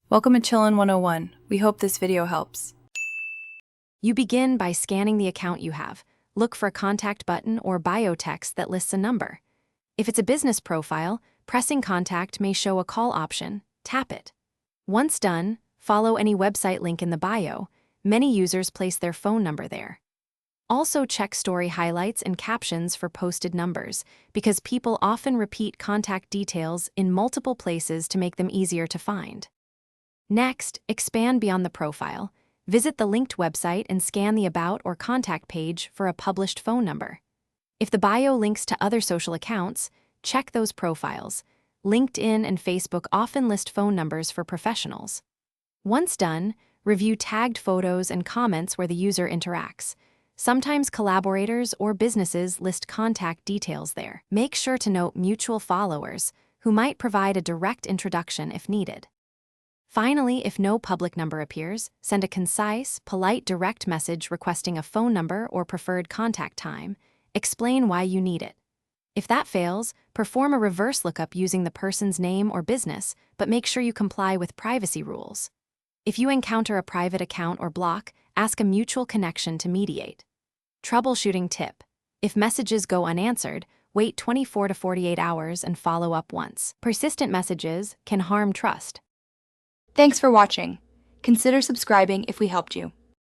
Welcome to Chillin' 101. We hope this video helps. You begin by scanning the account you have. Look for a contact button or bio text that lists a number. If it's a business profile, pressing contact may show a call option. Tap it. Once done, follow any website link in the bio. Many users place their phone number there. Also check story highlights and captions for posted numbers, because people often repeat contact details in multiple places to make them easier to find. Next, expand beyond the profile. Visit the linked website and scan the About or Contact page for a published phone number. If the bio links to other social accounts, check those profiles. LinkedIn and Facebook often list phone numbers for professionals. Once done, review tagged photos and comments where the user interacts. Sometimes collaborators or businesses list contact details there. Make sure to note mutual followers, who might provide a direct introduction if needed. Finally, if no public number appears, send a concise, polite direct message requesting a phone number or preferred contact time. Explain why you need it. If that fails, perform a reverse lookup using the person's name or business, but make sure you comply with privacy rules. If you encounter a private account or block, ask a mutual connection to mediate. Troubleshooting tip: if messages go unanswered, wait 24 to 48 hours and follow up once. Persistent messages can harm trust. Thanks for watching. Consider subscribing if we helped you.